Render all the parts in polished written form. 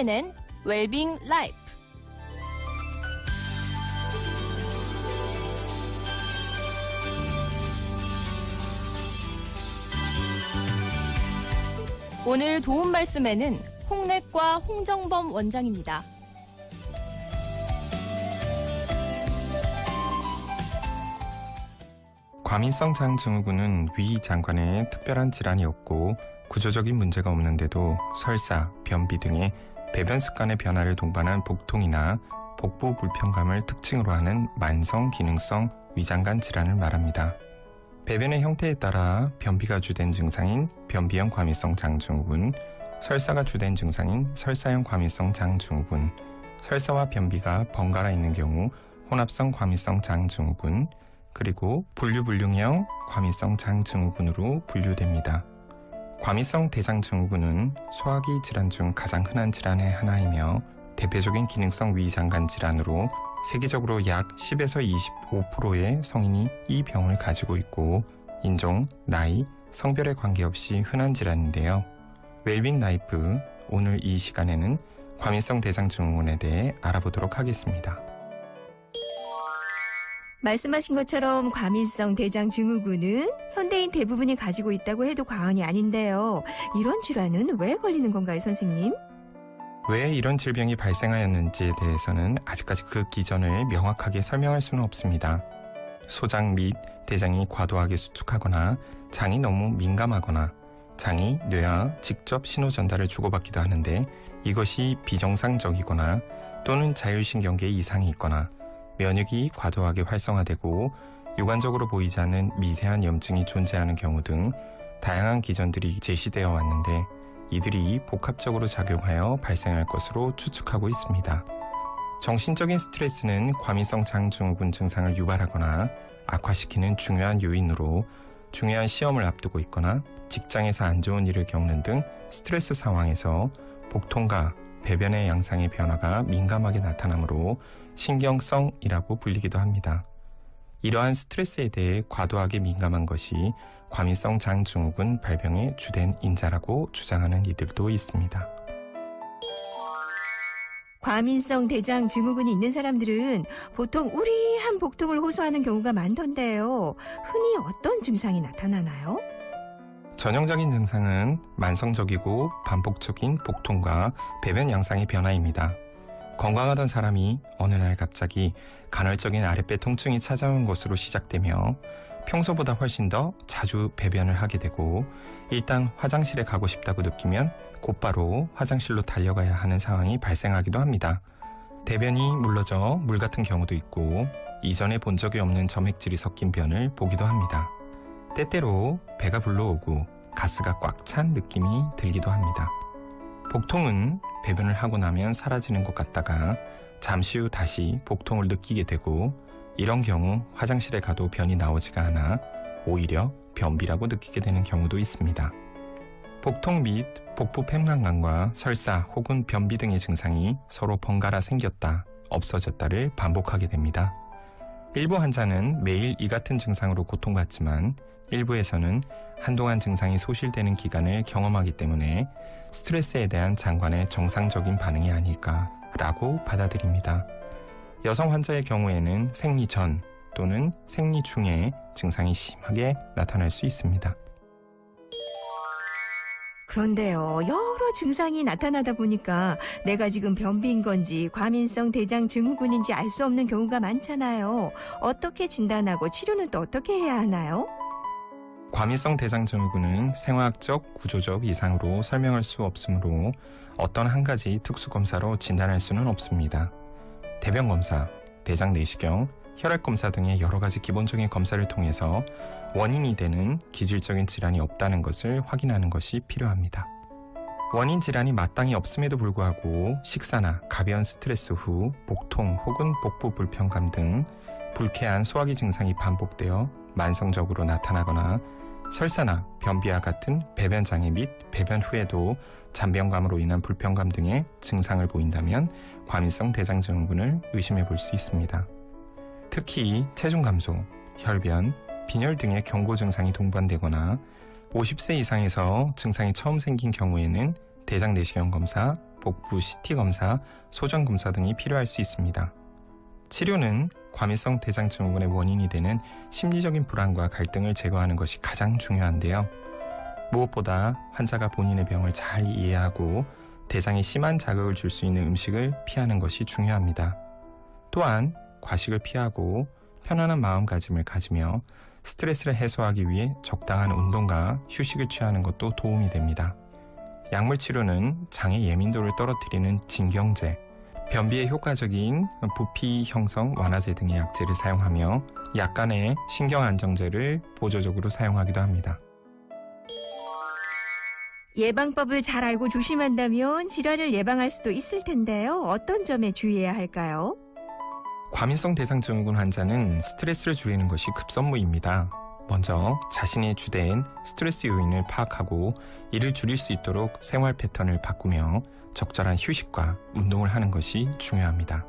CNN 웰빙 라이프. 오늘 도움 말씀에는 홍래과 홍정범 원장입니다. 과민성 장증후군은 위 장관에 특별한 질환이 없고 구조적인 문제가 없는데도 설사, 변비 등의 배변 습관의 변화를 동반한 복통이나 복부 불편감을 특징으로 하는 만성 기능성 위장관 질환을 말합니다. 배변의 형태에 따라 변비가 주된 증상인 변비형 과민성 장증후군, 설사가 주된 증상인 설사형 과민성 장증후군, 설사와 변비가 번갈아 있는 경우 혼합성 과민성 장증후군, 그리고 분류불능형 과민성 장증후군으로 분류됩니다. 과민성 대장증후군은 소화기 질환 중 가장 흔한 질환의 하나이며 대표적인 기능성 위장관 질환으로 세계적으로 약 10에서 25%의 성인이 이 병을 가지고 있고 인종, 나이, 성별에 관계없이 흔한 질환인데요. 웰빙 라이프, 오늘 이 시간에는 과민성 대장증후군에 대해 알아보도록 하겠습니다. 말씀하신 것처럼 과민성 대장증후군은 현대인 대부분이 가지고 있다고 해도 과언이 아닌데요. 이런 질환은 왜 걸리는 건가요, 선생님? 왜 이런 질병이 발생하였는지에 대해서는 아직까지 그 기전을 명확하게 설명할 수는 없습니다. 소장 및 대장이 과도하게 수축하거나 장이 너무 민감하거나 장이 뇌와 직접 신호 전달을 주고받기도 하는데 이것이 비정상적이거나 또는 자율신경계에 이상이 있거나 면역이 과도하게 활성화되고 육안적으로 보이지 않는 미세한 염증이 존재하는 경우 등 다양한 기전들이 제시되어 왔는데 이들이 복합적으로 작용하여 발생할 것으로 추측하고 있습니다. 정신적인 스트레스는 과민성 장증후군 증상을 유발하거나 악화시키는 중요한 요인으로 중요한 시험을 앞두고 있거나 직장에서 안 좋은 일을 겪는 등 스트레스 상황에서 복통과 배변의 양상의 변화가 민감하게 나타나므로 신경성이라고 불리기도 합니다. 이러한 스트레스에 대해 과도하게 민감한 것이 과민성 장증후군 발병의 주된 인자라고 주장하는 이들도 있습니다. 과민성 대장증후군이 있는 사람들은 보통 우리한 복통을 호소하는 경우가 많던데요. 흔히 어떤 증상이 나타나나요? 전형적인 증상은 만성적이고 반복적인 복통과 배변 양상의 변화입니다. 건강하던 사람이 어느 날 갑자기 간헐적인 아랫배 통증이 찾아온 것으로 시작되며 평소보다 훨씬 더 자주 배변을 하게 되고 일단 화장실에 가고 싶다고 느끼면 곧바로 화장실로 달려가야 하는 상황이 발생하기도 합니다. 대변이 물러져 물 같은 경우도 있고 이전에 본 적이 없는 점액질이 섞인 변을 보기도 합니다. 때때로 배가 불러오고 가스가 꽉 찬 느낌이 들기도 합니다. 복통은 배변을 하고 나면 사라지는 것 같다가 잠시 후 다시 복통을 느끼게 되고 이런 경우 화장실에 가도 변이 나오지가 않아 오히려 변비라고 느끼게 되는 경우도 있습니다. 복통 및 복부 팽만감과 설사 혹은 변비 등의 증상이 서로 번갈아 생겼다, 없어졌다를 반복하게 됩니다. 일부 환자는 매일 이 같은 증상으로 고통받지만 일부에서는 한동안 증상이 소실되는 기간을 경험하기 때문에 스트레스에 대한 장관의 정상적인 반응이 아닐까라고 받아들입니다. 여성 환자의 경우에는 생리 전 또는 생리 중에 증상이 심하게 나타날 수 있습니다. 그런데요, 여러 증상이 나타나다 보니까 내가 지금 변비인 건지 과민성 대장증후군인지 알 수 없는 경우가 많잖아요. 어떻게 진단하고 치료는 또 어떻게 해야 하나요? 과민성 대장증후군은 생화학적, 구조적 이상으로 설명할 수 없으므로 어떤 한 가지 특수검사로 진단할 수는 없습니다. 대변검사, 대장 내시경, 혈액검사 등의 여러 가지 기본적인 검사를 통해서 원인이 되는 기질적인 질환이 없다는 것을 확인하는 것이 필요합니다. 원인 질환이 마땅히 없음에도 불구하고 식사나 가벼운 스트레스 후 복통 혹은 복부 불편감 등 불쾌한 소화기 증상이 반복되어 만성적으로 나타나거나 설사나 변비와 같은 배변 장애 및 배변 후에도 잔변감으로 인한 불편감 등의 증상을 보인다면 과민성 대장증후군을 의심해 볼 수 있습니다. 특히 체중 감소, 혈변, 빈혈 등의 경고 증상이 동반되거나 50세 이상에서 증상이 처음 생긴 경우에는 대장 내시경 검사, 복부 CT 검사, 소전 검사 등이 필요할 수 있습니다. 치료는 과민성 대장 증후군의 원인이 되는 심리적인 불안과 갈등을 제거하는 것이 가장 중요한데요. 무엇보다 환자가 본인의 병을 잘 이해하고 대장에 심한 자극을 줄 수 있는 음식을 피하는 것이 중요합니다. 또한 과식을 피하고 편안한 마음가짐을 가지며 스트레스를 해소하기 위해 적당한 운동과 휴식을 취하는 것도 도움이 됩니다. 약물 치료는 장의 예민도를 떨어뜨리는 진경제, 변비에 효과적인 부피 형성 완화제 등의 약제를 사용하며 약간의 신경안정제를 보조적으로 사용하기도 합니다. 예방법을 잘 알고 조심한다면 질환을 예방할 수도 있을 텐데요. 어떤 점에 주의해야 할까요? 과민성 대장 증후군 환자는 스트레스를 줄이는 것이 급선무입니다. 먼저 자신의 주된 스트레스 요인을 파악하고 이를 줄일 수 있도록 생활 패턴을 바꾸며 적절한 휴식과 운동을 하는 것이 중요합니다.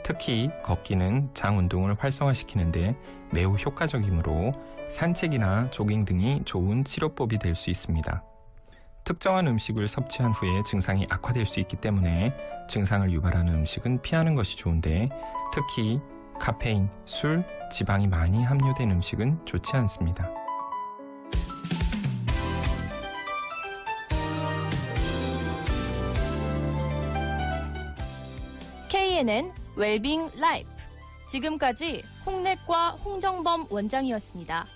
특히 걷기는 장 운동을 활성화시키는데 매우 효과적이므로 산책이나 조깅 등이 좋은 치료법이 될 수 있습니다. 특정한 음식을 섭취한 후에 증상이 악화될 수 있기 때문에 증상을 유발하는 음식은 피하는 것이 좋은데 특히 카페인, 술, 지방이 많이 함유된 음식은 좋지 않습니다. KNN 웰빙 라이프. 지금까지 홍내과 홍정범 원장이었습니다.